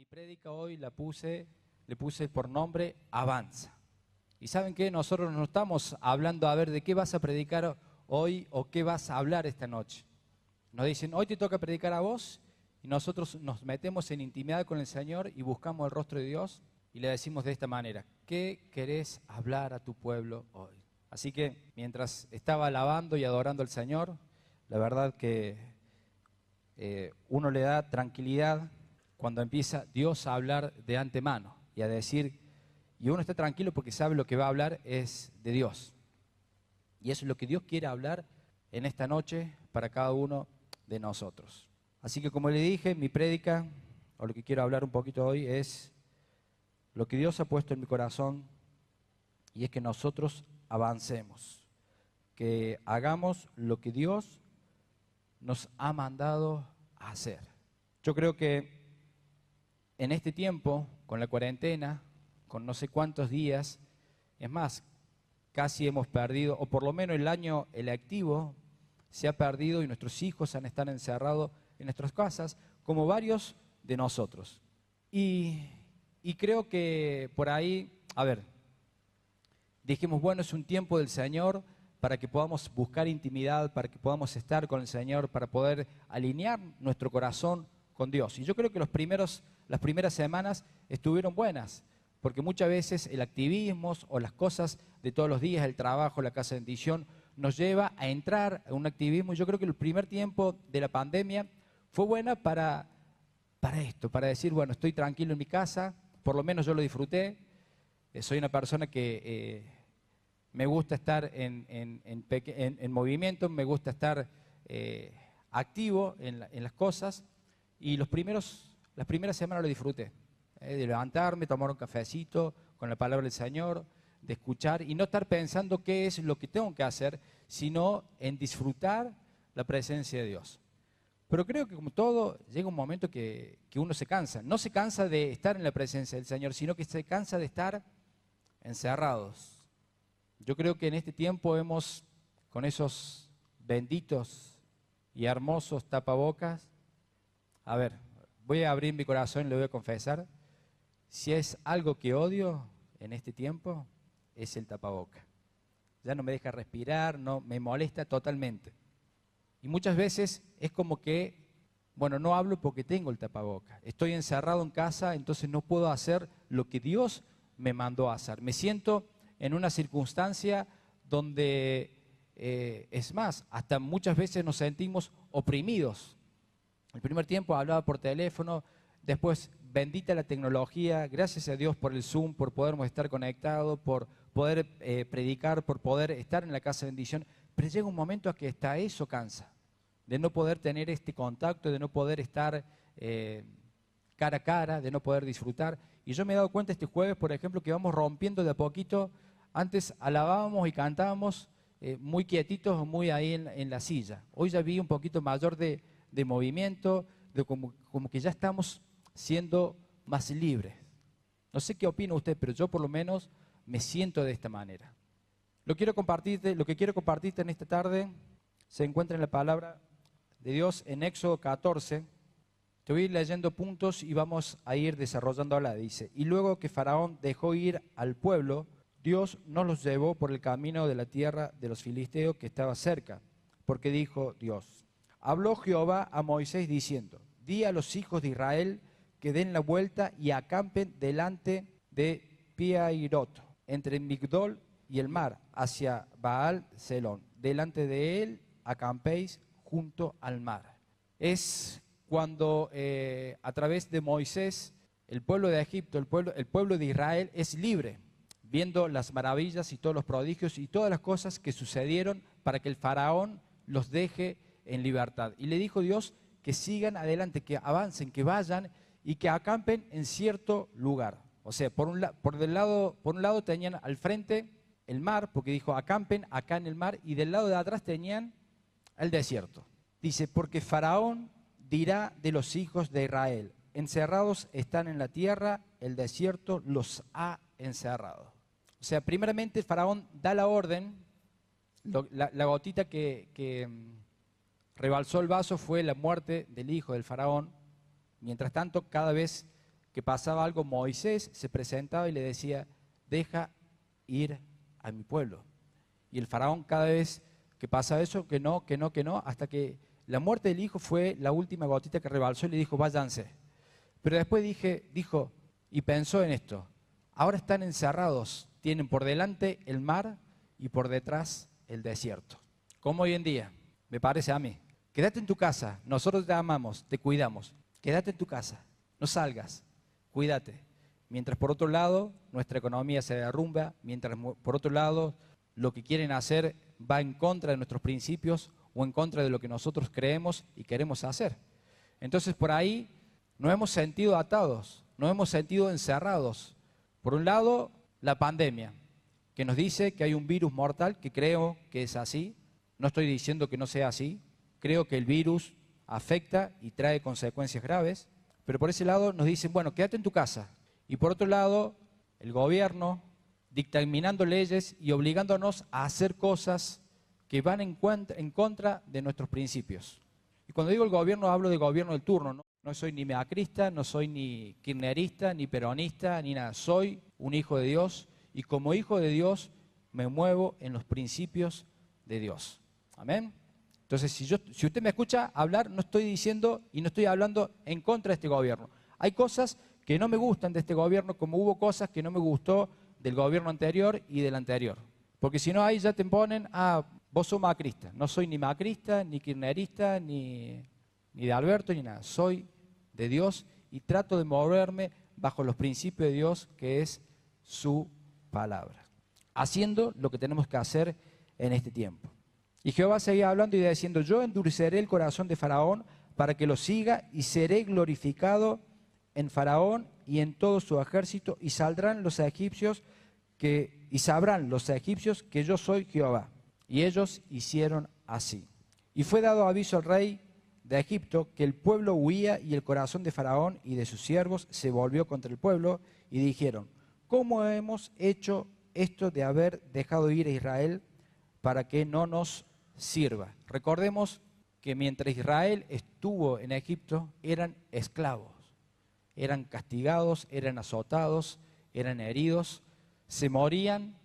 prédica hoy le puse por nombre Avanza. Y ¿saben qué? Nosotros no estamos hablando a ver de qué vas a predicar hoy o qué vas a hablar esta noche. Nos dicen, hoy te toca predicar a vos, y nosotros nos metemos en intimidad con el Señor y buscamos el rostro de Dios y le decimos de esta manera, ¿qué querés hablar a tu pueblo hoy? Así que mientras estaba alabando y adorando al Señor, la verdad que uno le da tranquilidad cuando empieza Dios a hablar de antemano y a decir, y uno está tranquilo porque sabe lo que va a hablar es de Dios. Y eso es lo que Dios quiere hablar en esta noche para cada uno de nosotros. Así que como le dije, mi prédica, o lo que quiero hablar un poquito hoy, es lo que Dios ha puesto en mi corazón, y es que nosotros avancemos, que hagamos lo que Dios nos ha mandado a hacer. Yo creo que en este tiempo, con la cuarentena, con no sé cuántos días, es más, casi hemos perdido, o por lo menos el año electivo se ha perdido y nuestros hijos han estado encerrados en nuestras casas, como varios de nosotros. Y creo que por ahí, dijimos, bueno, es un tiempo del Señor para que podamos buscar intimidad, para que podamos estar con el Señor, para poder alinear nuestro corazón con Dios. Y yo creo que las primeras semanas estuvieron buenas, porque muchas veces el activismo o las cosas de todos los días, el trabajo, la casa de bendición, nos lleva a entrar en un activismo. Y yo creo que el primer tiempo de la pandemia fue buena para esto, para decir, bueno, estoy tranquilo en mi casa, por lo menos yo lo disfruté. Soy una persona que me gusta estar en movimiento, me gusta estar activo en las cosas, y las primeras semanas lo disfruté, de levantarme, tomar un cafecito con la palabra del Señor, de escuchar y no estar pensando qué es lo que tengo que hacer, sino en disfrutar la presencia de Dios. Pero creo que como todo, llega un momento que uno se cansa. No se cansa de estar en la presencia del Señor, sino que se cansa de estar encerrados. Yo creo que en este tiempo con esos benditos y hermosos tapabocas, voy a abrir mi corazón y le voy a confesar, si es algo que odio en este tiempo, es el tapaboca. Ya no me deja respirar, no, me molesta totalmente. Y muchas veces es como que, bueno, no hablo porque tengo el tapaboca. Estoy encerrado en casa, entonces no puedo hacer lo que Dios me mandó a hacer. Me siento en una circunstancia donde, es más, hasta muchas veces nos sentimos oprimidos. El primer tiempo hablaba por teléfono, después bendita la tecnología, gracias a Dios por el Zoom, por podermos estar conectados, por poder predicar, por poder estar en la casa de bendición. Pero llega un momento a que hasta eso cansa, de no poder tener este contacto, de no poder estar cara a cara, de no poder disfrutar. Y yo me he dado cuenta este jueves, por ejemplo, que vamos rompiendo de a poquito. Antes alabábamos y cantábamos muy quietitos, muy ahí en la silla. Hoy ya vi un poquito mayor de movimiento, de como que ya estamos siendo más libres. No sé qué opina usted, pero yo por lo menos me siento de esta manera. Lo que quiero compartirte en esta tarde se encuentra en la palabra de Dios en Éxodo 14. Te voy a ir leyendo puntos y vamos a ir desarrollándola. Dice, y luego que Faraón dejó ir al pueblo, Dios no los llevó por el camino de la tierra de los filisteos que estaba cerca, porque dijo Dios, habló Jehová a Moisés diciendo, di a los hijos de Israel que den la vuelta y acampen delante de Pi-hahirot, entre Migdol y el mar, hacia Baal-Zelón. Delante de él acampéis junto al mar. Es cuando a través de Moisés, el pueblo de Egipto, el pueblo de Israel es libre, viendo las maravillas y todos los prodigios y todas las cosas que sucedieron para que el faraón los deje en libertad. Y le dijo Dios que sigan adelante, que avancen, que vayan y que acampen en cierto lugar. O sea, por un lado tenían al frente el mar, porque dijo acampen acá en el mar, y del lado de atrás tenían el desierto. Dice, porque Faraón dirá de los hijos de Israel, encerrados están en la tierra, el desierto los ha encerrado. O sea, primeramente el Faraón da la orden, la gotita que rebalsó el vaso fue la muerte del hijo del Faraón. Mientras tanto, cada vez que pasaba algo, Moisés se presentaba y le decía, deja ir a mi pueblo. Y el faraón cada vez que pasaba eso, que no, hasta que la muerte del hijo fue la última gotita que rebalsó y le dijo, váyanse. Pero después dijo, y pensó en esto, ahora están encerrados, tienen por delante el mar y por detrás el desierto. Como hoy en día, me parece a mí. Quédate en tu casa, nosotros te amamos, te cuidamos. Quédate en tu casa, no salgas, cuídate. Mientras por otro lado nuestra economía se derrumba, mientras por otro lado lo que quieren hacer va en contra de nuestros principios o en contra de lo que nosotros creemos y queremos hacer. Entonces por ahí nos hemos sentido atados, nos hemos sentido encerrados. Por un lado, la pandemia, que nos dice que hay un virus mortal, que creo que es así. No estoy diciendo que no sea así. Creo que el virus afecta y trae consecuencias graves. Pero por ese lado nos dicen, bueno, quédate en tu casa. Y por otro lado, el gobierno dictaminando leyes y obligándonos a hacer cosas que van en contra de nuestros principios. Y cuando digo el gobierno, hablo del gobierno del turno, ¿no? No soy ni macrista, no soy ni kirchnerista, ni peronista, ni nada. Soy un hijo de Dios y como hijo de Dios me muevo en los principios de Dios. Amén. Entonces, si usted me escucha hablar, no estoy diciendo y no estoy hablando en contra de este gobierno. Hay cosas que no me gustan de este gobierno, como hubo cosas que no me gustó del gobierno anterior y del anterior. Porque si no, ahí ya te ponen, vos sos macrista. No soy ni macrista, ni kirchnerista, ni de Alberto, ni nada. Soy de Dios y trato de moverme bajo los principios de Dios, que es su palabra. Haciendo lo que tenemos que hacer en este tiempo. Y Jehová seguía hablando y diciendo, yo endureceré el corazón de Faraón para que lo siga y seré glorificado en Faraón y en todo su ejército y sabrán los egipcios que yo soy Jehová. Y ellos hicieron así. Y fue dado aviso al rey de Egipto que el pueblo huía y el corazón de Faraón y de sus siervos se volvió contra el pueblo y dijeron, ¿cómo hemos hecho esto de haber dejado ir a Israel para que no nos sirva? Recordemos que mientras Israel estuvo en Egipto eran esclavos, eran castigados, eran azotados, eran heridos, se morían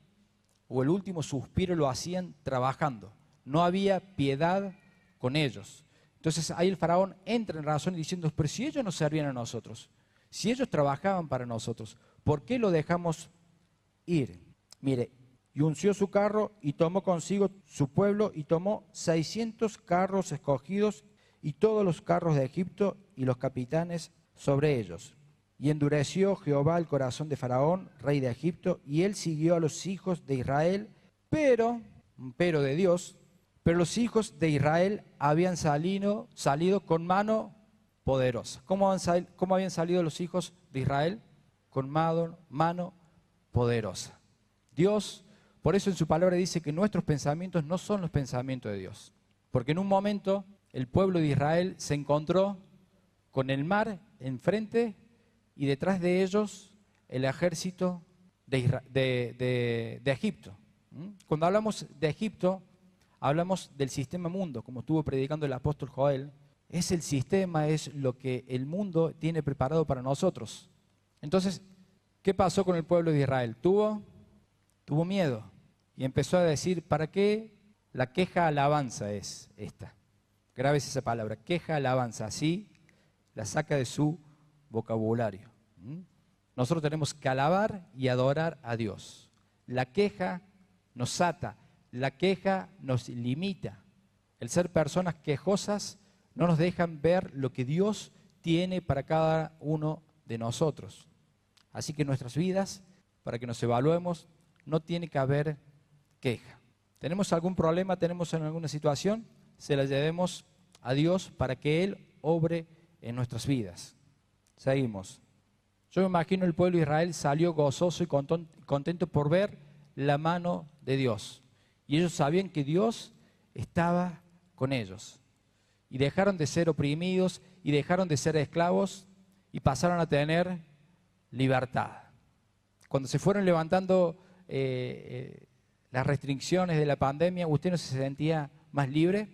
o el último suspiro lo hacían trabajando. No había piedad con ellos. Entonces ahí el faraón entra en razón diciendo, pero si ellos nos servían a nosotros, si ellos trabajaban para nosotros, ¿por qué lo dejamos ir? Mire, y unció su carro y tomó consigo su pueblo y tomó 600 carros escogidos y todos los carros de Egipto y los capitanes sobre ellos. Y endureció Jehová el corazón de Faraón, rey de Egipto, y él siguió a los hijos de Israel, pero de Dios, pero los hijos de Israel habían salido con mano poderosa. ¿Cómo habían salido los hijos de Israel? Con mano poderosa. Dios, por eso en su palabra dice que nuestros pensamientos no son los pensamientos de Dios. Porque en un momento el pueblo de Israel se encontró con el mar enfrente y detrás de ellos el ejército de Egipto. Cuando hablamos de Egipto, hablamos del sistema mundo, como estuvo predicando el apóstol Joel. Es el sistema, es lo que el mundo tiene preparado para nosotros. Entonces, ¿qué pasó con el pueblo de Israel? Tuvo miedo y empezó a decir, ¿para qué la queja alabanza es esta? Grabes esa palabra, queja alabanza, así la saca de su vocabulario. Nosotros tenemos que alabar y adorar a Dios. La queja nos ata, la queja nos limita. El ser personas quejosas no nos dejan ver lo que Dios tiene para cada uno de nosotros. Así que en nuestras vidas, para que nos evaluemos, no tiene que haber queja. ¿Tenemos algún problema? ¿Tenemos alguna situación? Se la llevemos a Dios para que Él obre en nuestras vidas. Seguimos. Yo me imagino el pueblo de Israel salió gozoso y contento por ver la mano de Dios. Y ellos sabían que Dios estaba con ellos. Y dejaron de ser oprimidos y dejaron de ser esclavos y pasaron a tener libertad. Cuando se fueron levantando las restricciones de la pandemia, ¿usted no se sentía más libre?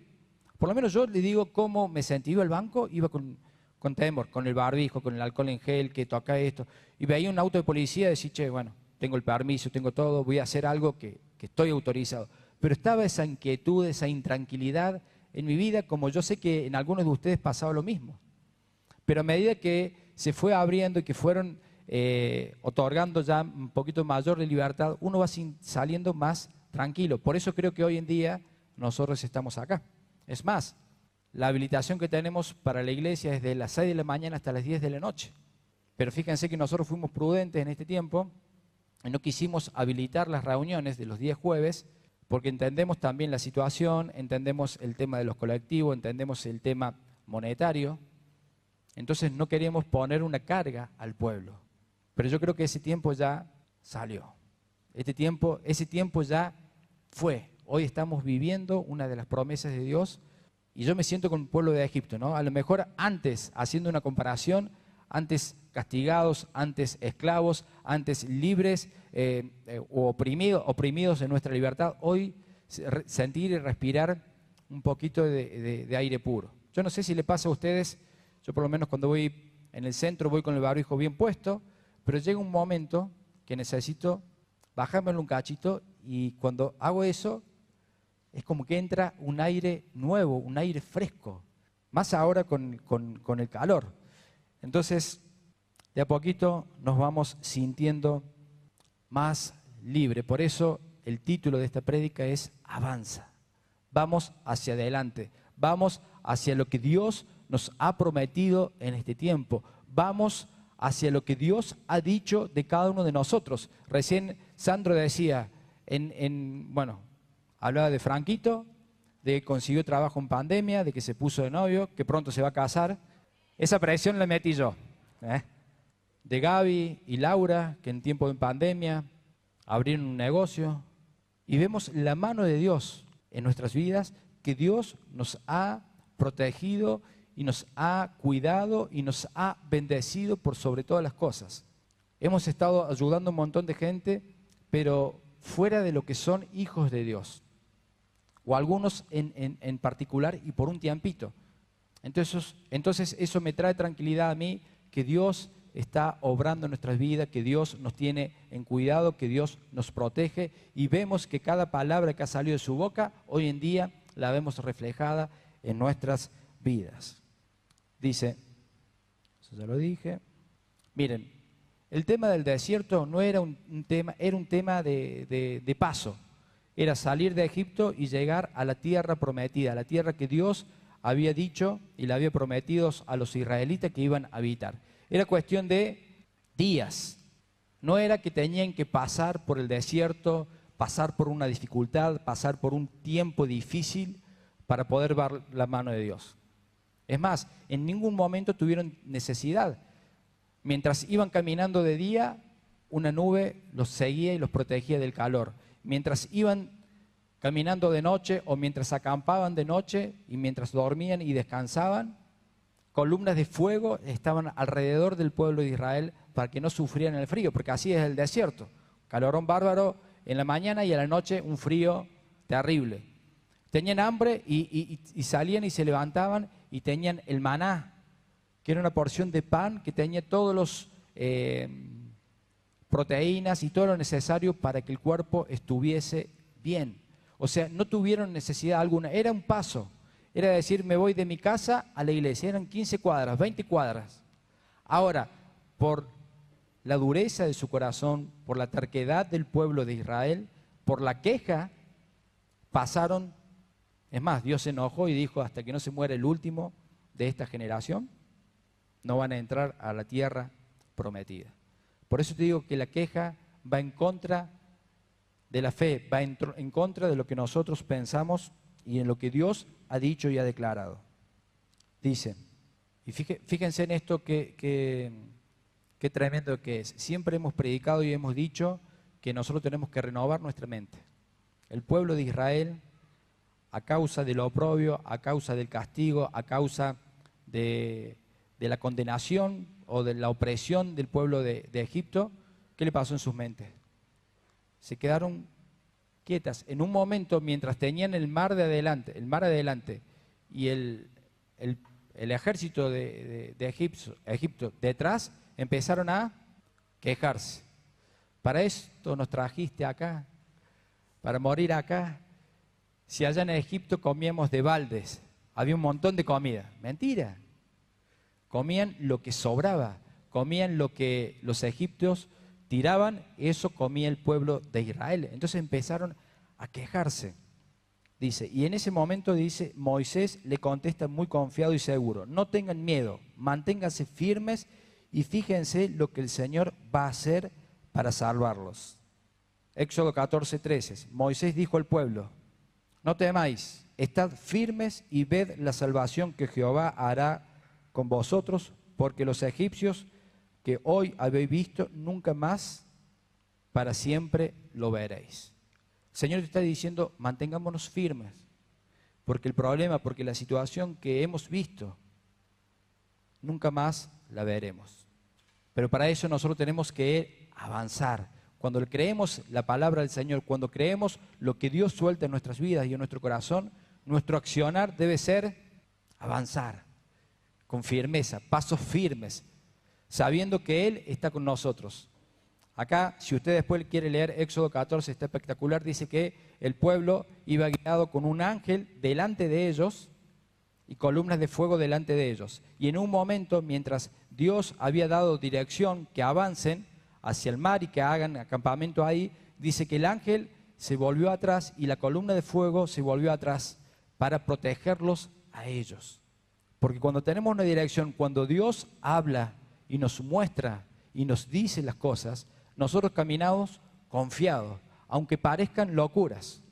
Por lo menos yo le digo cómo me sentí. Iba al banco, iba con con temor, con el barbijo, con el alcohol en gel, que toca esto. Y veía un auto de policía y decía, che, bueno, tengo el permiso, tengo todo, voy a hacer algo que estoy autorizado. Pero estaba esa inquietud, esa intranquilidad en mi vida, como yo sé que en algunos de ustedes pasaba lo mismo. Pero a medida que se fue abriendo y que fueron otorgando ya un poquito mayor de libertad, uno va saliendo más tranquilo. Por eso creo que hoy en día nosotros estamos acá. Es más, la habilitación que tenemos para la iglesia es de las 6 de la mañana hasta las 10 de la noche. Pero fíjense que nosotros fuimos prudentes en este tiempo y no quisimos habilitar las reuniones de los días jueves porque entendemos también la situación, entendemos el tema de los colectivos, entendemos el tema monetario. Entonces no queríamos poner una carga al pueblo. Pero yo creo que ese tiempo ya salió. Ese tiempo ya fue. Hoy estamos viviendo una de las promesas de Dios y yo me siento con el pueblo de Egipto, ¿no? A lo mejor antes, haciendo una comparación, antes castigados, antes esclavos, antes libres o oprimidos en nuestra libertad, hoy sentir y respirar un poquito de aire puro. Yo no sé si le pasa a ustedes, yo por lo menos cuando voy en el centro voy con el barbijo bien puesto, pero llega un momento que necesito bajármelo un cachito y cuando hago eso es como que entra un aire nuevo, un aire fresco, más ahora con el calor. Entonces, de a poquito nos vamos sintiendo más libres. Por eso el título de esta prédica es Avanza. Vamos hacia adelante, vamos hacia lo que Dios nos ha prometido en este tiempo. Vamos hacia lo que Dios ha dicho de cada uno de nosotros. Recién Sandro decía, bueno, hablaba de Franquito, de que consiguió trabajo en pandemia, de que se puso de novio, que pronto se va a casar. Esa presión la metí yo. De Gaby y Laura, que en tiempo de pandemia abrieron un negocio. Y vemos la mano de Dios en nuestras vidas, que Dios nos ha protegido y nos ha cuidado y nos ha bendecido por sobre todas las cosas. Hemos estado ayudando a un montón de gente, pero fuera de lo que son hijos de Dios. O algunos en particular y por un tiempito. Entonces eso me trae tranquilidad a mí, que Dios está obrando en nuestras vidas, que Dios nos tiene en cuidado, que Dios nos protege y vemos que cada palabra que ha salido de su boca, hoy en día la vemos reflejada en nuestras vidas. Dice, eso ya lo dije, miren, el tema del desierto no era un tema, era un tema de paso, era salir de Egipto y llegar a la tierra prometida, a la tierra que Dios había dicho y le había prometido a los israelitas que iban a habitar. Era cuestión de días, no era que tenían que pasar por el desierto, pasar por una dificultad, pasar por un tiempo difícil para poder ver la mano de Dios. Es más, en ningún momento tuvieron necesidad. Mientras iban caminando de día, una nube los seguía y los protegía del calor. Mientras iban caminando de noche o mientras acampaban de noche y mientras dormían y descansaban, columnas de fuego estaban alrededor del pueblo de Israel para que no sufrieran el frío, porque así es el desierto. Calorón bárbaro en la mañana y a la noche un frío terrible. Tenían hambre y salían y se levantaban y tenían el maná, que era una porción de pan que tenía todos los proteínas y todo lo necesario para que el cuerpo estuviese bien. O sea, no tuvieron necesidad alguna, era un paso. Era decir, me voy de mi casa a la iglesia, eran 15 cuadras, 20 cuadras. Ahora, por la dureza de su corazón, por la terquedad del pueblo de Israel, por la queja, pasaron. Es más, Dios se enojó y dijo, hasta que no se muera el último de esta generación, no van a entrar a la tierra prometida. Por eso te digo que la queja va en contra de la fe, va en contra de lo que nosotros pensamos y en lo que Dios ha dicho y ha declarado. Dice, y fíjense en esto qué tremendo que es. Siempre hemos predicado y hemos dicho que nosotros tenemos que renovar nuestra mente. El pueblo de Israel, a causa del oprobio, a causa del castigo, a causa de la condenación o de la opresión del pueblo de Egipto, ¿qué le pasó en sus mentes? Se quedaron quietas. En un momento, mientras tenían el mar adelante y el el ejército de Egipto detrás, empezaron a quejarse. Para esto nos trajiste acá, para morir acá. Si allá en Egipto comíamos de baldes, había un montón de comida. Mentira. Comían lo que sobraba, comían lo que los egipcios tiraban, eso comía el pueblo de Israel. Entonces empezaron a quejarse. Dice, y en ese momento dice, Moisés le contesta muy confiado y seguro, no tengan miedo, manténganse firmes y fíjense lo que el Señor va a hacer para salvarlos. Éxodo 14:13, Moisés dijo al pueblo, no temáis, estad firmes y ved la salvación que Jehová hará con vosotros, porque los egipcios que hoy habéis visto, nunca más para siempre lo veréis. El Señor te está diciendo, mantengámonos firmes, porque el problema, porque la situación que hemos visto, nunca más la veremos. Pero para eso nosotros tenemos que avanzar. Cuando creemos la palabra del Señor, cuando creemos lo que Dios suelta en nuestras vidas y en nuestro corazón, nuestro accionar debe ser avanzar, con firmeza, pasos firmes, sabiendo que Él está con nosotros. Acá, si usted después quiere leer Éxodo 14, está espectacular, dice que el pueblo iba guiado con un ángel delante de ellos y columnas de fuego delante de ellos. Y en un momento, mientras Dios había dado dirección que avancen hacia el mar y que hagan acampamento ahí, dice que el ángel se volvió atrás y la columna de fuego se volvió atrás para protegerlos a ellos. Porque cuando tenemos una dirección, cuando Dios habla y nos muestra y nos dice las cosas, nosotros caminamos confiados, aunque parezcan locuras,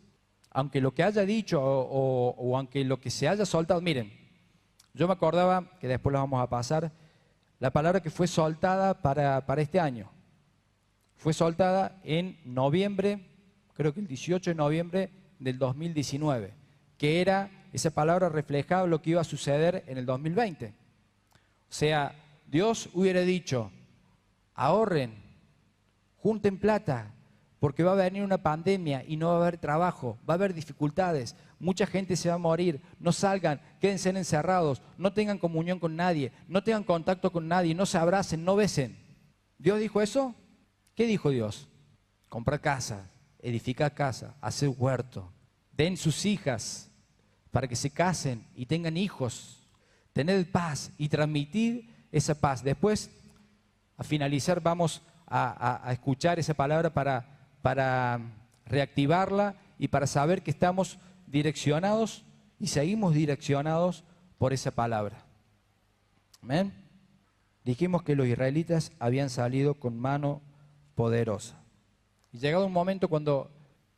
aunque lo que haya dicho o aunque lo que se haya soltado. Miren, yo me acordaba, que después lo vamos a pasar, la palabra que fue soltada para este año. Fue soltada en noviembre, creo que el 18 de noviembre del 2019, que era, esa palabra reflejaba lo que iba a suceder en el 2020. O sea, Dios hubiera dicho, ahorren, junten plata, porque va a venir una pandemia y no va a haber trabajo, va a haber dificultades, mucha gente se va a morir, no salgan, quédense encerrados, no tengan comunión con nadie, no tengan contacto con nadie, no se abracen, no besen. ¿Dios dijo eso? ¿Qué dijo Dios? Comprar casa, edificar casa, hacer huerto, den sus hijas para que se casen y tengan hijos, tener paz y transmitir esa paz. Después, a finalizar, vamos a escuchar esa palabra para reactivarla y para saber que estamos direccionados y seguimos direccionados por esa palabra. Amén. Dijimos que los israelitas habían salido con mano poderosa. Y llegado un momento cuando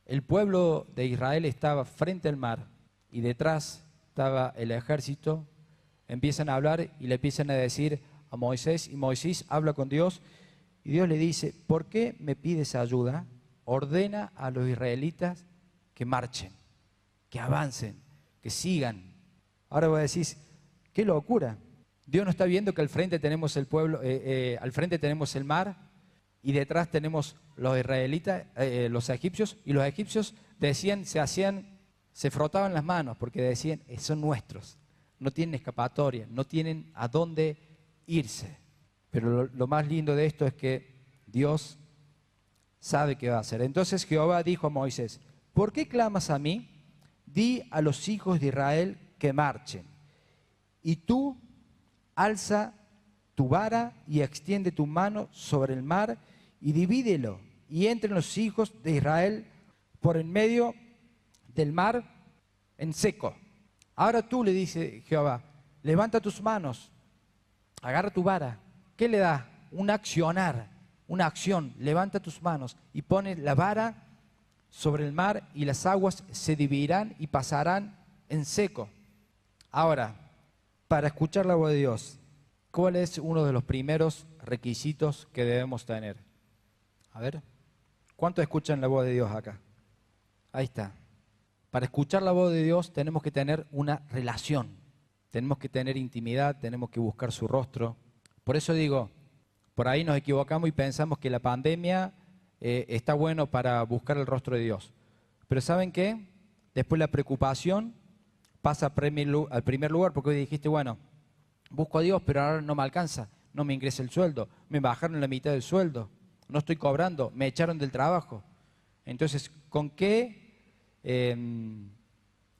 el pueblo de Israel estaba frente al mar y detrás estaba el ejército, empiezan a hablar y le empiezan a decir a Moisés, y Moisés habla con Dios, y Dios le dice, ¿por qué me pides ayuda? Ordena a los israelitas que marchen, que avancen, que sigan. Ahora vos decís, qué locura. Dios no está viendo que al frente tenemos el pueblo, al frente tenemos el mar y detrás tenemos los israelitas, los egipcios, y los egipcios decían, se frotaban las manos porque decían, son nuestros, no tienen escapatoria, no tienen a dónde irse. Pero lo más lindo de esto es que Dios sabe qué va a hacer. Entonces Jehová dijo a Moisés, ¿por qué clamas a mí? Di a los hijos de Israel que marchen. Y tú alza tu vara y extiende tu mano sobre el mar y divídelo. Y entren los hijos de Israel por en medio del mar en seco. Ahora tú, le dice Jehová, levanta tus manos, agarra tu vara. ¿Qué le da? Un accionar, una acción. Levanta tus manos y pone la vara sobre el mar y las aguas se dividirán y pasarán en seco. Ahora, para escuchar la voz de Dios, ¿cuál es uno de los primeros requisitos que debemos tener? A ver, ¿cuántos escuchan la voz de Dios acá? Ahí está. Para escuchar la voz de Dios tenemos que tener una relación, tenemos que tener intimidad, tenemos que buscar su rostro. Por eso digo, por ahí nos equivocamos y pensamos que la pandemia está bueno para buscar el rostro de Dios. Pero ¿saben qué? Después la preocupación pasa al primer lugar, porque hoy dijiste, bueno, busco a Dios, pero ahora no me alcanza, no me ingresa el sueldo, me bajaron la mitad del sueldo, no estoy cobrando, me echaron del trabajo. Entonces, ¿con qué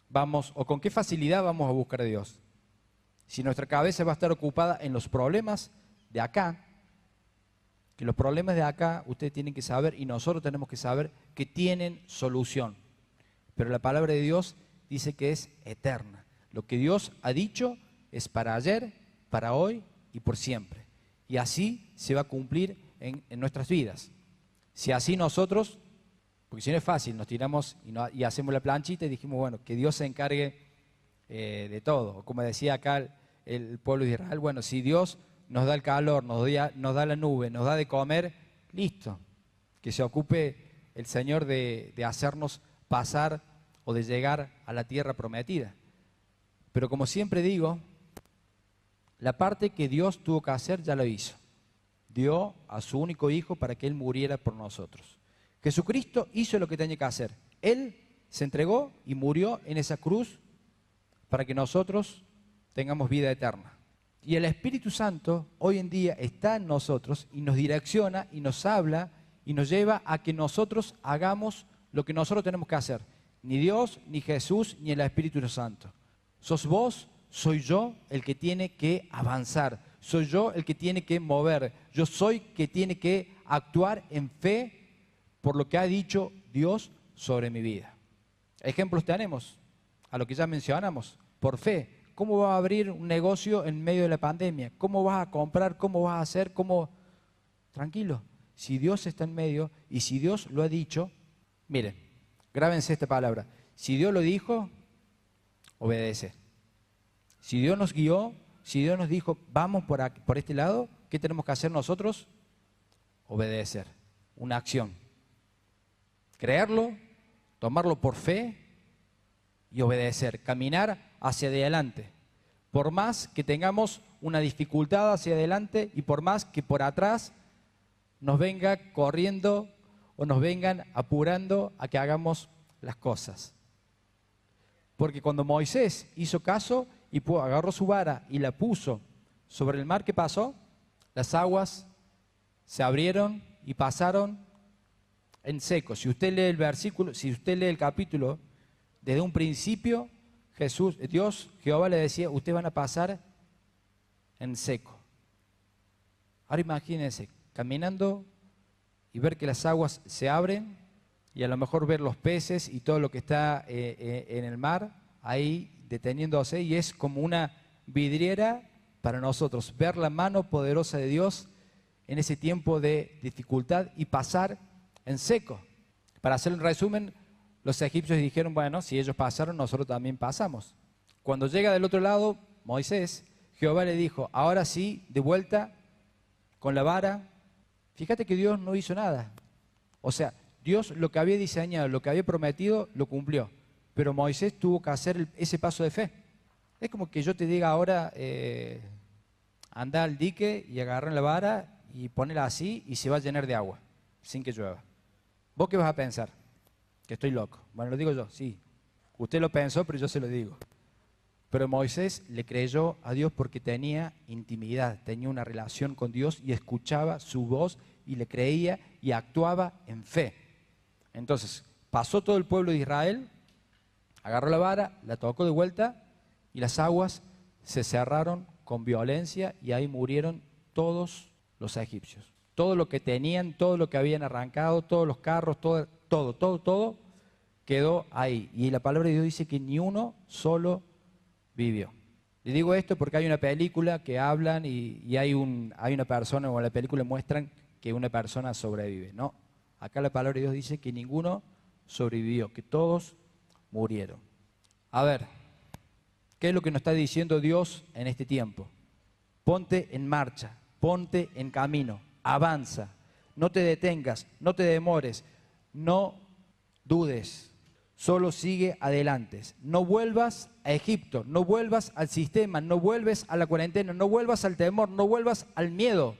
vamos o con qué facilidad vamos a buscar a Dios? Si nuestra cabeza va a estar ocupada en los problemas de acá, que los problemas de acá ustedes tienen que saber y nosotros tenemos que saber que tienen solución. Pero la palabra de Dios dice que es eterna. Lo que Dios ha dicho es para ayer, para hoy y por siempre. Y así se va a cumplir en nuestras vidas. Si así nosotros, porque si no es fácil, nos tiramos y hacemos la planchita y dijimos, bueno, que Dios se encargue de todo. Como decía acá el pueblo de Israel, bueno, si Dios nos da el calor, nos da la nube, nos da de comer, listo. Que se ocupe el Señor de hacernos pasar o de llegar a la tierra prometida. Pero como siempre digo, la parte que Dios tuvo que hacer ya lo hizo. Dio a su único hijo para que Él muriera por nosotros. Jesucristo hizo lo que tenía que hacer. Él se entregó y murió en esa cruz para que nosotros tengamos vida eterna. Y el Espíritu Santo hoy en día está en nosotros y nos direcciona y nos habla y nos lleva a que nosotros hagamos lo que nosotros tenemos que hacer. Ni Dios, ni Jesús, ni el Espíritu Santo. Sos vos, soy yo el que tiene que avanzar. Soy yo el que tiene que mover. Yo soy el que tiene que actuar en fe por lo que ha dicho Dios sobre mi vida. Ejemplos tenemos, a lo que ya mencionamos, por fe. ¿Cómo vas a abrir un negocio en medio de la pandemia? ¿Cómo vas a comprar? ¿Cómo vas a hacer? ¿Cómo? Tranquilo, si Dios está en medio y si Dios lo ha dicho, miren, grábense esta palabra. Si Dios lo dijo, obedece. Si Dios nos guió, si Dios nos dijo, vamos por este lado, ¿qué tenemos que hacer nosotros? Obedecer, una acción. Creerlo, tomarlo por fe y obedecer, caminar hacia adelante. Por más que tengamos una dificultad hacia adelante y por más que por atrás nos venga corriendo o nos vengan apurando a que hagamos las cosas. Porque cuando Moisés hizo caso y agarró su vara y la puso sobre el mar, ¿qué pasó? Las aguas se abrieron y pasaron en seco. Si usted lee el versículo, si usted lee el capítulo, desde un principio Jehová le decía, ustedes van a pasar en seco. Ahora imagínense, caminando y ver que las aguas se abren y a lo mejor ver los peces y todo lo que está en el mar ahí deteniéndose, y es como una vidriera para nosotros, ver la mano poderosa de Dios en ese tiempo de dificultad y pasar en seco. Para hacer un resumen, los egipcios dijeron, bueno, si ellos pasaron, nosotros también pasamos. Cuando llega del otro lado, Moisés, Jehová le dijo, ahora sí, de vuelta, con la vara. Fíjate que Dios no hizo nada. O sea, Dios lo que había diseñado, lo que había prometido, lo cumplió. Pero Moisés tuvo que hacer ese paso de fe. Es como que yo te diga ahora, anda al dique y agarra la vara y ponela así y se va a llenar de agua, sin que llueva. ¿Vos qué vas a pensar? Que estoy loco. Bueno, lo digo yo, sí. Usted lo pensó, pero yo se lo digo. Pero Moisés le creyó a Dios porque tenía intimidad, tenía una relación con Dios y escuchaba su voz y le creía y actuaba en fe. Entonces, pasó todo el pueblo de Israel, agarró la vara, la tocó de vuelta y las aguas se cerraron con violencia y ahí murieron todos los egipcios. Todo lo que tenían, todo lo que habían arrancado, todos los carros, todo quedó ahí. Y la palabra de Dios dice que ni uno solo vivió. Le digo esto porque hay una película que hablan y hay una persona, o en la película muestran que una persona sobrevive. No, acá la palabra de Dios dice que ninguno sobrevivió, que todos murieron. A ver, ¿qué es lo que nos está diciendo Dios en este tiempo? Ponte en marcha, ponte en camino, avanza, no te detengas, no te demores, no dudes. Solo sigue adelante. No vuelvas a Egipto, no vuelvas al sistema, no vuelves a la cuarentena, no vuelvas al temor, no vuelvas al miedo.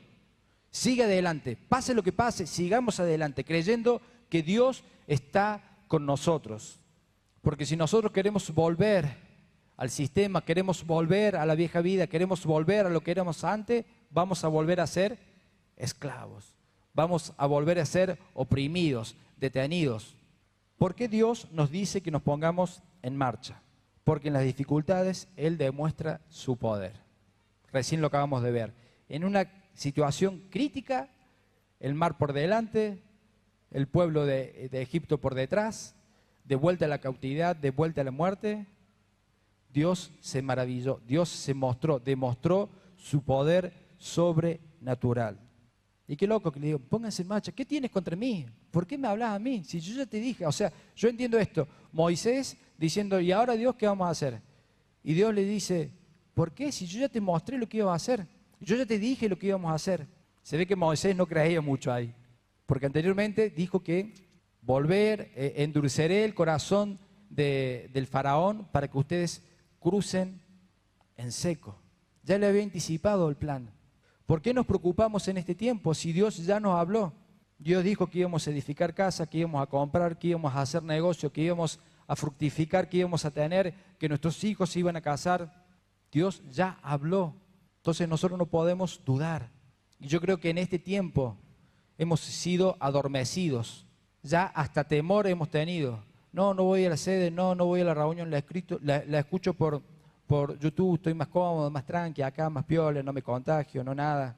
Sigue adelante, pase lo que pase, sigamos adelante, creyendo que Dios está con nosotros. Porque si nosotros queremos volver al sistema, queremos volver a la vieja vida, queremos volver a lo que éramos antes, vamos a volver a ser esclavos. Vamos a volver a ser oprimidos, detenidos. ¿Por qué Dios nos dice que nos pongamos en marcha? Porque en las dificultades Él demuestra su poder. Recién lo acabamos de ver. En una situación crítica, el mar por delante, el pueblo de Egipto por detrás, de vuelta a la cautividad, de vuelta a la muerte, Dios se maravilló, Dios se mostró, demostró su poder sobrenatural. Y qué loco que le digo, pónganse en marcha, ¿qué tienes contra mí? ¿Por qué me hablas a mí? Si yo ya te dije, o sea, yo entiendo esto, Moisés diciendo, ¿y ahora Dios qué vamos a hacer? Y Dios le dice, ¿por qué? Si yo ya te mostré lo que iba a hacer, yo ya te dije lo que íbamos a hacer. Se ve que Moisés no creía mucho ahí, porque anteriormente dijo que endureceré el corazón del faraón para que ustedes crucen en seco. Ya le había anticipado el plan. ¿Por qué nos preocupamos en este tiempo si Dios ya nos habló? Dios dijo que íbamos a edificar casa, que íbamos a comprar, que íbamos a hacer negocio, que íbamos a fructificar, que íbamos a tener, que nuestros hijos se iban a casar. Dios ya habló. Entonces nosotros no podemos dudar. Y yo creo que en este tiempo hemos sido adormecidos. Ya hasta temor hemos tenido. No voy a la sede, no voy a la reunión, la escucho por YouTube, estoy más cómodo, más tranqui, acá más piola, no me contagio, no nada.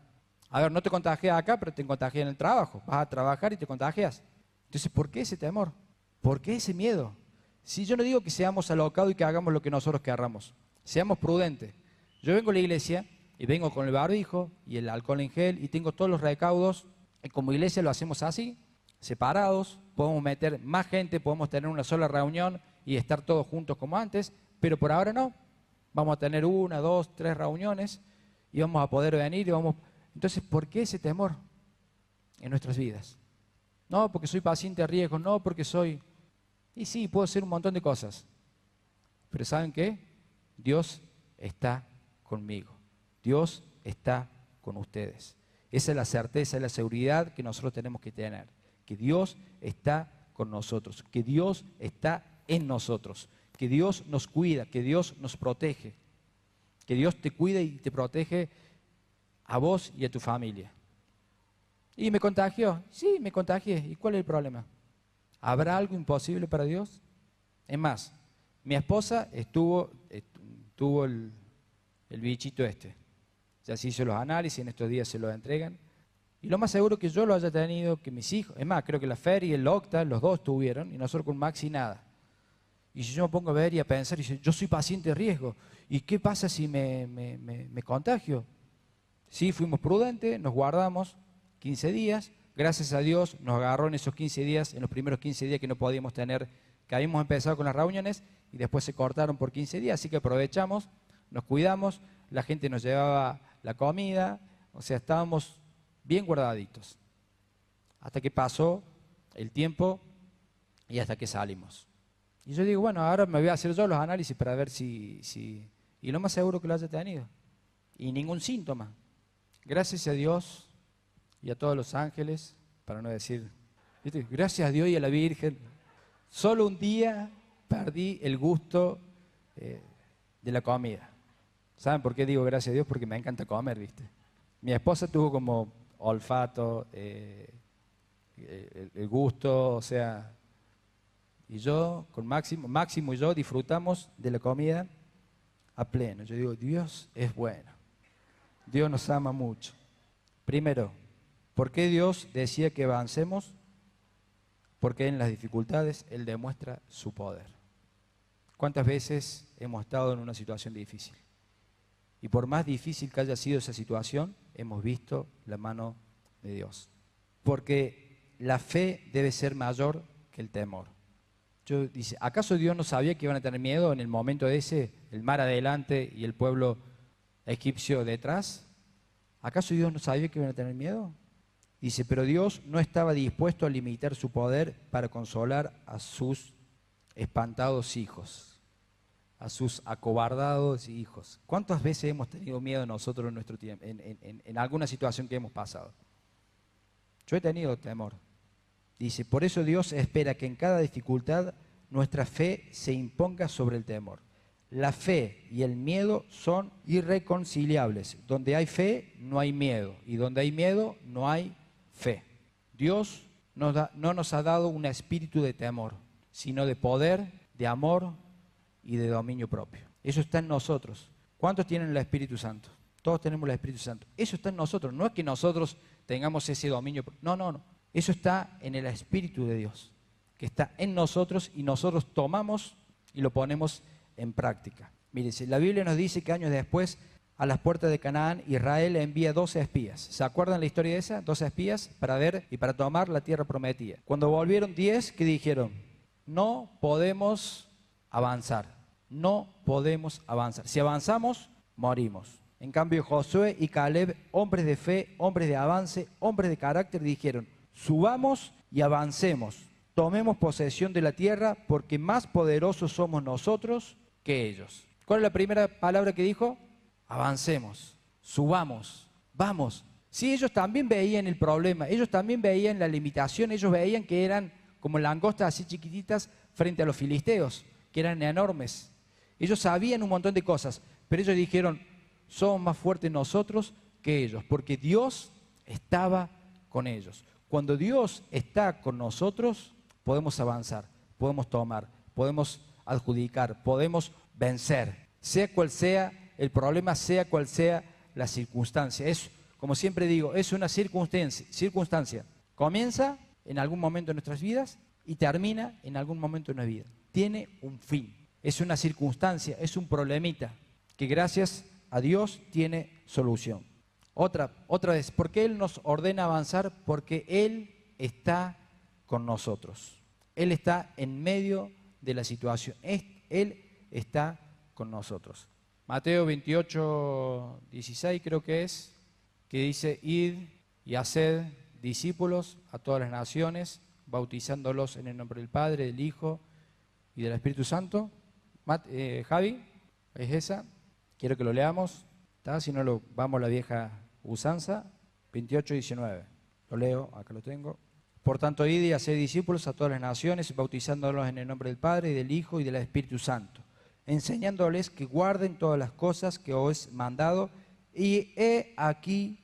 A ver, no te contagias acá, pero te contagias en el trabajo. Vas a trabajar y te contagias. Entonces, ¿por qué ese temor? ¿Por qué ese miedo? Si yo no digo que seamos alocados y que hagamos lo que nosotros querramos, seamos prudentes. Yo vengo a la iglesia y vengo con el barbijo y el alcohol en gel y tengo todos los recaudos. Y como iglesia lo hacemos así, separados, podemos meter más gente, podemos tener una sola reunión y estar todos juntos como antes, pero por ahora no. Vamos a tener 1, 2, 3 reuniones y vamos a poder venir. Entonces, ¿por qué ese temor en nuestras vidas? No, porque soy paciente a riesgo, no, porque soy... Y sí, puedo hacer un montón de cosas. Pero ¿saben qué? Dios está conmigo. Dios está con ustedes. Esa es la certeza, es la seguridad que nosotros tenemos que tener. Que Dios está con nosotros, que Dios está en nosotros, que Dios nos cuida, que Dios nos protege, que Dios te cuida y te protege a vos y a tu familia. ¿Y me contagió? Sí, me contagié. ¿Y cuál es el problema? ¿Habrá algo imposible para Dios? Es más, mi esposa tuvo el bichito este. Ya se hizo los análisis, en estos días se los entregan. Y lo más seguro que yo lo haya tenido, que mis hijos, es más, creo que la Fer y el Octa, los dos tuvieron, y nosotros con Maxi nada. Y si yo me pongo a ver y a pensar, y yo soy paciente de riesgo, ¿y qué pasa si me contagio? Sí, fuimos prudentes, nos guardamos 15 días, gracias a Dios nos agarró en esos 15 días, en los primeros 15 días que no podíamos tener, que habíamos empezado con las reuniones, y después se cortaron por 15 días, así que aprovechamos, nos cuidamos, la gente nos llevaba la comida, o sea, estábamos bien guardaditos, hasta que pasó el tiempo y hasta que salimos. Y yo digo, bueno, ahora me voy a hacer yo los análisis para ver si... Y lo más seguro que lo haya tenido. Y ningún síntoma. Gracias a Dios y a todos los ángeles, para no decir, ¿viste? Gracias a Dios y a la Virgen. Solo un día perdí el gusto de la comida. ¿Saben por qué digo gracias a Dios? Porque me encanta comer, ¿viste? Mi esposa tuvo como olfato, el gusto, o sea... Y yo, con Máximo y yo disfrutamos de la comida a pleno. Yo digo, Dios es bueno. Dios nos ama mucho. Primero, ¿por qué Dios decía que avancemos? Porque en las dificultades Él demuestra su poder. ¿Cuántas veces hemos estado en una situación difícil? Y por más difícil que haya sido esa situación, hemos visto la mano de Dios. Porque la fe debe ser mayor que el temor. Dice, ¿acaso Dios no sabía que iban a tener miedo en el momento ese, el mar adelante y el pueblo egipcio detrás? ¿Acaso Dios no sabía que iban a tener miedo? Dice, pero Dios no estaba dispuesto a limitar su poder para consolar a sus espantados hijos, a sus acobardados hijos. ¿Cuántas veces hemos tenido miedo nosotros en nuestro tiempo, en alguna situación que hemos pasado? Yo he tenido temor. Dice, por eso Dios espera que en cada dificultad nuestra fe se imponga sobre el temor. la fe y el miedo son irreconciliables. Donde hay fe, no hay miedo. Y donde hay miedo, no hay fe. Dios no nos ha dado un espíritu de temor, sino de poder, de amor y de dominio propio. Eso está en nosotros. ¿Cuántos tienen el Espíritu Santo? Todos tenemos el Espíritu Santo. Eso está en nosotros. No es que nosotros tengamos ese dominio. No. Eso está en el Espíritu de Dios, que está en nosotros y nosotros tomamos y lo ponemos en práctica. Mire, la Biblia nos dice que años después, a las puertas de Canaán, Israel envía 12 espías. ¿Se acuerdan la historia de esa? 12 espías para ver y para tomar la tierra prometida. Cuando volvieron 10, ¿qué dijeron? No podemos avanzar. No podemos avanzar. Si avanzamos, morimos. En cambio, Josué y Caleb, hombres de fe, hombres de avance, hombres de carácter, dijeron, subamos y avancemos. Tomemos posesión de la tierra porque más poderosos somos nosotros que ellos. ¿Cuál es la primera palabra que dijo? Avancemos, subamos, vamos. Sí, ellos también veían el problema, ellos también veían la limitación, ellos veían que eran como langostas así chiquititas frente a los filisteos, que eran enormes. Ellos sabían un montón de cosas, pero ellos dijeron, somos más fuertes nosotros que ellos, porque Dios estaba con ellos. Cuando Dios está con nosotros, podemos avanzar, podemos tomar, podemos adjudicar, podemos vencer, sea cual sea el problema, sea cual sea la circunstancia. Es, como siempre digo, es una circunstancia. Comienza en algún momento de nuestras vidas y termina en algún momento de nuestra vida. Tiene un fin. Es una circunstancia, es un problemita que gracias a Dios tiene solución. Otra vez, ¿por qué Él nos ordena avanzar? Porque Él está con nosotros. Él está en medio de la situación. Él está con nosotros. Mateo 28, 16 creo que es, que dice, id y haced discípulos a todas las naciones, bautizándolos en el nombre del Padre, del Hijo y del Espíritu Santo. Javi, ¿es esa? Quiero que lo leamos. ¿Está? Si no, vamos a la vieja usanza. 28, 19. Lo leo, acá lo tengo. Por tanto, id y haced discípulos a todas las naciones, bautizándolos en el nombre del Padre, y del Hijo y del Espíritu Santo, enseñándoles que guarden todas las cosas que os he mandado, y he aquí,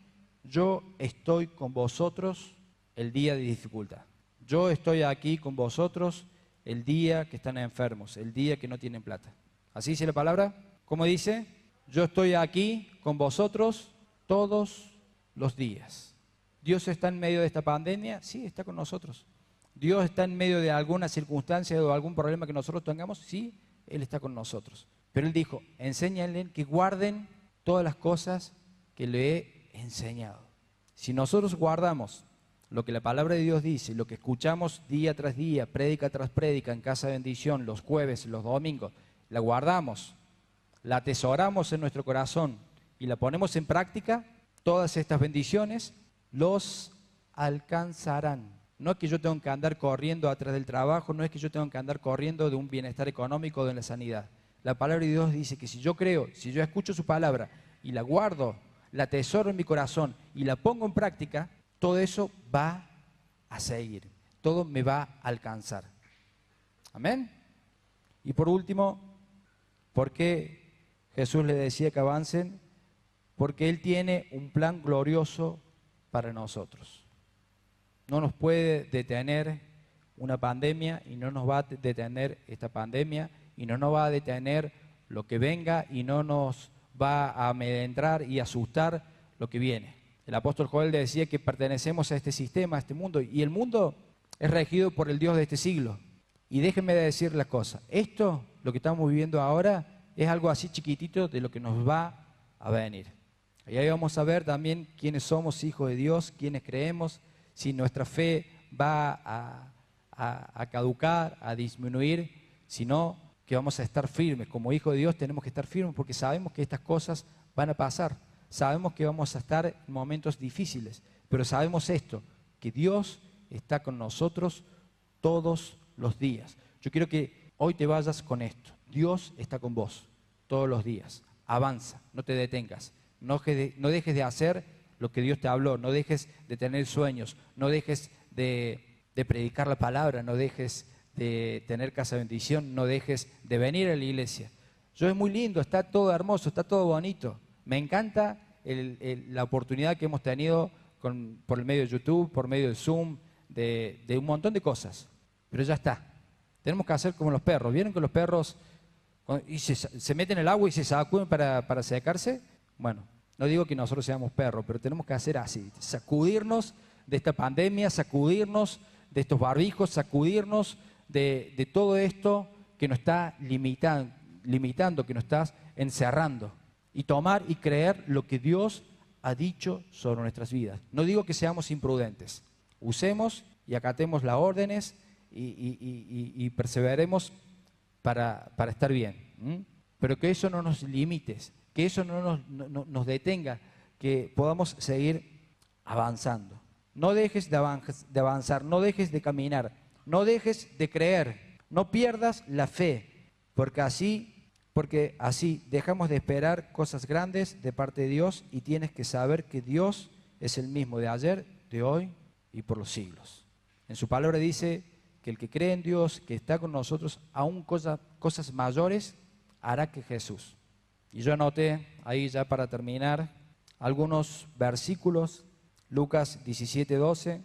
yo estoy con vosotros el día de dificultad. Yo estoy aquí con vosotros el día que están enfermos, el día que no tienen plata. ¿Así dice la palabra? ¿Cómo dice? Yo estoy aquí con vosotros todos los días. ¿Dios está en medio de esta pandemia? Sí, está con nosotros. ¿Dios está en medio de alguna circunstancia o algún problema que nosotros tengamos? Sí, Él está con nosotros. Pero Él dijo, enséñenle que guarden todas las cosas que le he enseñado. Si nosotros guardamos lo que la palabra de Dios dice, lo que escuchamos día tras día, prédica tras prédica, en Casa de Bendición, los jueves, los domingos, la guardamos, la atesoramos en nuestro corazón y la ponemos en práctica, todas estas bendiciones los alcanzarán. No es que yo tenga que andar corriendo atrás del trabajo, no es que yo tenga que andar corriendo de un bienestar económico o de la sanidad. La palabra de Dios dice que si yo creo, si yo escucho su palabra y la guardo, la atesoro en mi corazón y la pongo en práctica, todo eso va a seguir, todo me va a alcanzar. Amén. Y por último, ¿por qué Jesús le decía que avancen? Porque Él tiene un plan glorioso para nosotros. No nos puede detener una pandemia y no nos va a detener esta pandemia y no nos va a detener lo que venga y no nos va a amedrentar y asustar lo que viene. El apóstol Joel decía que pertenecemos a este sistema, a este mundo, y el mundo es regido por el Dios de este siglo. Y déjenme decir la cosa, esto, lo que estamos viviendo ahora, es algo así chiquitito de lo que nos va a venir. Y ahí vamos a ver también quiénes somos hijos de Dios, quiénes creemos, si nuestra fe va a caducar, a disminuir, sino que vamos a estar firmes. Como hijos de Dios tenemos que estar firmes porque sabemos que estas cosas van a pasar. Sabemos que vamos a estar en momentos difíciles, pero sabemos esto, que Dios está con nosotros todos los días. Yo quiero que hoy te vayas con esto. Dios está con vos todos los días. Avanza, no te detengas. No dejes de hacer lo que Dios te habló, no dejes de tener sueños, no dejes de predicar la palabra, no dejes de tener casa de bendición, no dejes de venir a la iglesia. Yo es muy lindo, está todo hermoso, está todo bonito. Me encanta la oportunidad que hemos tenido por el medio de YouTube, por medio de Zoom, de un montón de cosas. Pero ya está. Tenemos que hacer como los perros. ¿Vieron que los perros se meten en el agua y se sacuden para secarse? Bueno, no digo que nosotros seamos perros, pero tenemos que hacer así. Sacudirnos de esta pandemia, sacudirnos de estos barbijos, sacudirnos de todo esto que nos está limitando, que nos está encerrando. Y tomar y creer lo que Dios ha dicho sobre nuestras vidas. No digo que seamos imprudentes. Usemos y acatemos las órdenes y perseveremos para estar bien. Pero que eso no nos limite, que eso no nos detenga, que podamos seguir avanzando. No dejes de avanzar, no dejes de caminar, no dejes de creer, no pierdas la fe, porque así dejamos de esperar cosas grandes de parte de Dios y tienes que saber que Dios es el mismo de ayer, de hoy y por los siglos. En su palabra dice que el que cree en Dios, que está con nosotros, aún cosas mayores hará que Jesús. Y yo anoté ahí ya para terminar algunos versículos. Lucas 17:12,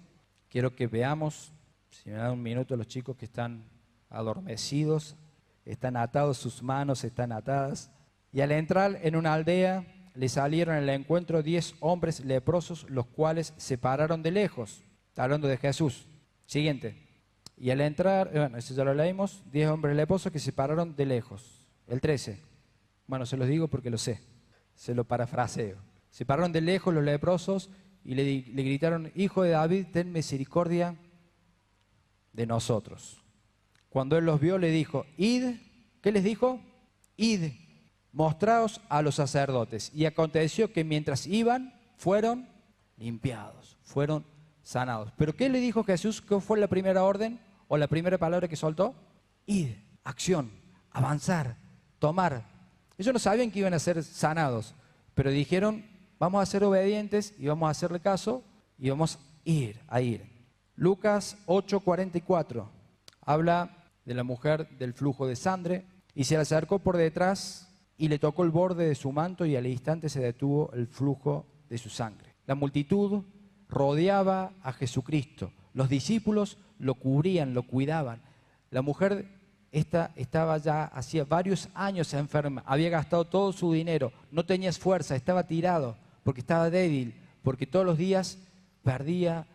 quiero que veamos, si me dan un minuto los chicos que están adormecidos, están atados, sus manos están atadas. Y al entrar en una aldea, le salieron al encuentro 10 hombres leprosos, los cuales se pararon de lejos. Está hablando de Jesús. Siguiente. Y al entrar, bueno, eso ya lo leímos, 10 hombres leprosos que se pararon de lejos. El 13. Bueno, se los digo porque lo sé, se lo parafraseo. Se pararon de lejos los leprosos y le gritaron: Hijo de David, ten misericordia de nosotros. Cuando él los vio, le dijo: Id, ¿qué les dijo? Id, mostraos a los sacerdotes. Y aconteció que mientras iban, fueron limpiados, fueron sanados. ¿Pero qué le dijo Jesús? ¿Qué fue la primera orden o la primera palabra que soltó? Id, acción, avanzar, tomar. Ellos no sabían que iban a ser sanados, pero dijeron: vamos a ser obedientes y vamos a hacerle caso y vamos a ir. Lucas 8:44 habla de la mujer del flujo de sangre, y se le acercó por detrás y le tocó el borde de su manto, y al instante se detuvo el flujo de su sangre. La multitud rodeaba a Jesucristo, los discípulos lo cubrían, lo cuidaban. La mujer estaba ya hacía varios años enferma, había gastado todo su dinero, no tenía fuerza, estaba tirado porque estaba débil, porque todos los días perdía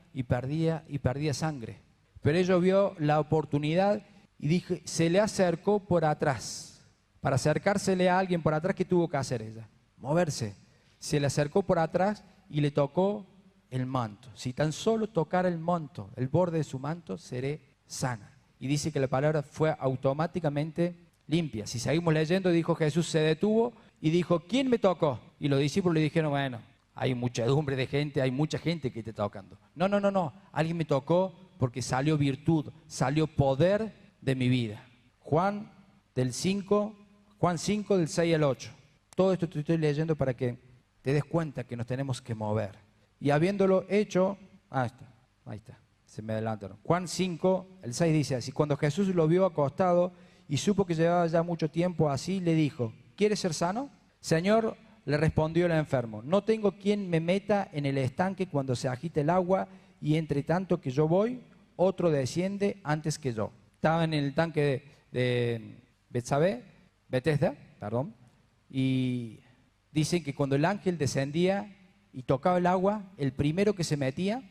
sangre. Pero ella vio la oportunidad y dije, se le acercó por atrás. Para acercársele a alguien por atrás, ¿qué tuvo que hacer ella? Moverse. Se le acercó por atrás y le tocó el manto. Si tan solo tocara el manto, el borde de su manto, seré sana. Y dice que la palabra fue automáticamente limpia. Si seguimos leyendo, dijo Jesús, se detuvo y dijo, ¿quién me tocó? Y los discípulos le dijeron, bueno, hay muchedumbre de gente, hay mucha gente que te está tocando. No, alguien me tocó porque salió virtud, salió poder de mi vida. Juan 5, del 6 al 8. Todo esto te estoy leyendo para que te des cuenta que nos tenemos que mover. Y habiéndolo hecho, ahí está, se me adelantaron. Juan 5, el 6 dice así, cuando Jesús lo vio acostado y supo que llevaba ya mucho tiempo así, le dijo, ¿quieres ser sano? Señor, le respondió el enfermo, no tengo quien me meta en el estanque cuando se agite el agua, y entre tanto que yo voy, otro desciende antes que yo. Estaba en el tanque de Bethesda, y dicen que cuando el ángel descendía y tocaba el agua, el primero que se metía,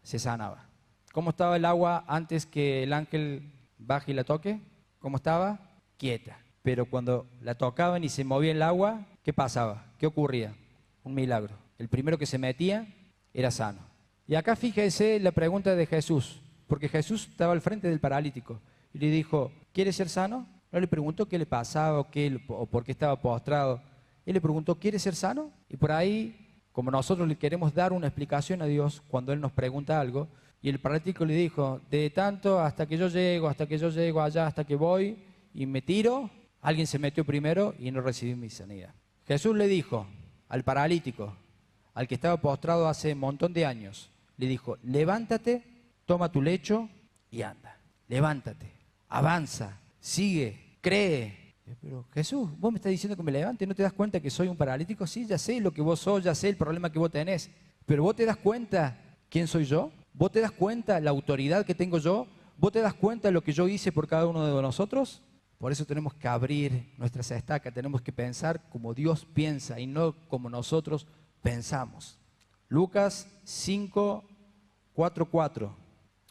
se sanaba. ¿Cómo estaba el agua antes que el ángel baje y la toque? ¿Cómo estaba? Quieta. Pero cuando la tocaban y se movía el agua, ¿qué pasaba? ¿Qué ocurría? Un milagro. El primero que se metía era sano. Y acá fíjese la pregunta de Jesús, porque Jesús estaba al frente del paralítico y le dijo, ¿quieres ser sano? No le preguntó qué le pasaba o por qué estaba postrado. Él le preguntó, ¿quieres ser sano? Y por ahí, como nosotros le queremos dar una explicación a Dios cuando Él nos pregunta algo, y el paralítico le dijo, de tanto hasta que yo llego allá, hasta que voy y me tiro, alguien se metió primero y no recibí mi sanidad. Jesús le dijo al paralítico, al que estaba postrado hace un montón de años, le dijo, levántate, toma tu lecho y anda. Levántate, avanza, sigue, cree, Pero Jesús, vos me estás diciendo que me levante, ¿no te das cuenta que soy un paralítico? Sí, ya sé lo que vos sos, ya sé el problema que vos tenés. Pero vos te das cuenta quién soy yo, vos te das cuenta la autoridad que tengo yo, vos te das cuenta lo que yo hice por cada uno de nosotros. Por eso tenemos que abrir nuestras estacas, tenemos que pensar como Dios piensa y no como nosotros pensamos. Lucas 5, 4, 4.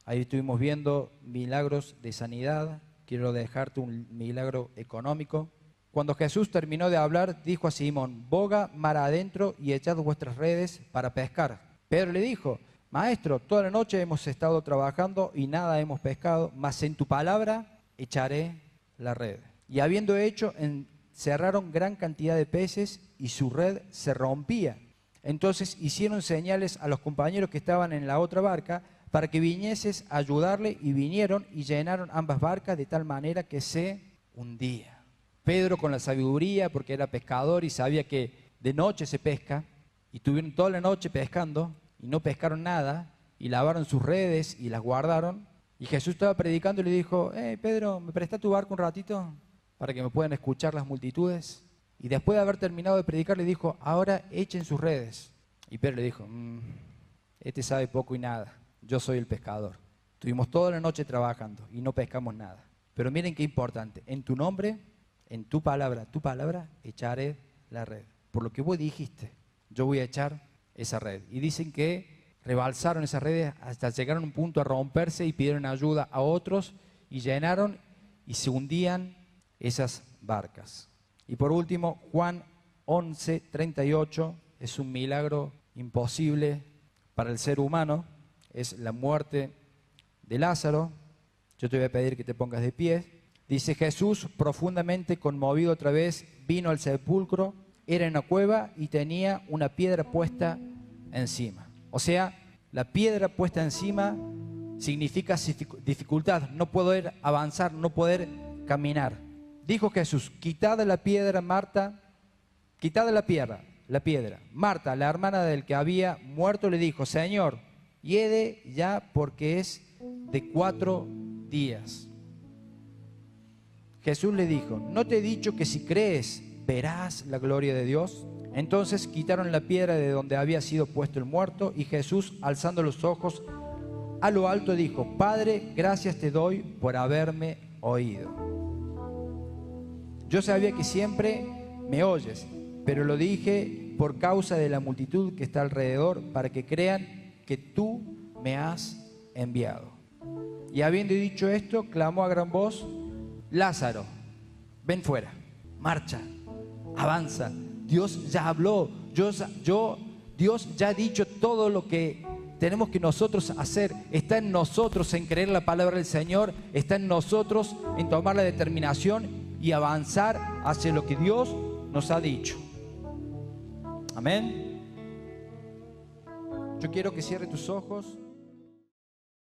Ahí estuvimos viendo milagros de sanidad. Quiero dejarte un milagro económico. Cuando Jesús terminó de hablar, dijo a Simón: boga mar adentro y echad vuestras redes para pescar. Pedro le dijo: Maestro, toda la noche hemos estado trabajando y nada hemos pescado, mas en tu palabra echaré la red. Y habiendo hecho, encerraron gran cantidad de peces y su red se rompía. Entonces hicieron señales a los compañeros que estaban en la otra barca para que vinieses a ayudarle, y vinieron y llenaron ambas barcas de tal manera que se hundía. Pedro, con la sabiduría, porque era pescador y sabía que de noche se pesca, y estuvieron toda la noche pescando y no pescaron nada, y lavaron sus redes y las guardaron. Y Jesús estaba predicando y le dijo: Pedro, ¿me prestás tu barco un ratito para que me puedan escuchar las multitudes? Y después de haber terminado de predicar le dijo: ahora echen sus redes. Y Pedro le dijo: este sabe poco y nada, yo soy el pescador. Estuvimos toda la noche trabajando y no pescamos nada. Pero miren qué importante: en tu nombre, en tu palabra, echaré la red. Por lo que vos dijiste, yo voy a echar esa red. Y dicen que rebalsaron esas redes hasta llegaron a un punto a romperse y pidieron ayuda a otros y llenaron y se hundían esas barcas. Y por último, Juan 11, 38, es un milagro imposible para el ser humano, es la muerte de Lázaro. Yo te voy a pedir que te pongas de pie. Dice: Jesús, profundamente conmovido otra vez, vino al sepulcro, era en una cueva y tenía una piedra puesta encima. O sea, la piedra puesta encima significa dificultad, no poder avanzar, no poder caminar. Dijo Jesús: quitad la piedra, Marta, quitad la piedra. Marta, la hermana del que había muerto, le dijo: Señor, hiede ya, porque es de 4 días. Jesús le dijo: ¿no te he dicho que si crees verás la gloria de Dios? Entonces quitaron la piedra de donde había sido puesto el muerto, y Jesús, alzando los ojos a lo alto, dijo: Padre, gracias te doy por haberme oído. Yo sabía que siempre me oyes, pero lo dije por causa de la multitud que está alrededor, para que crean que tú me has enviado. Y habiendo dicho esto, clamó a gran voz: Lázaro, ven fuera, marcha, avanza. Dios ya habló, Dios ya ha dicho todo lo que tenemos que nosotros hacer. Está en nosotros en creer la palabra del Señor, está en nosotros en tomar la determinación y avanzar hacia lo que Dios nos ha dicho. Amén. Yo quiero que cierres tus ojos.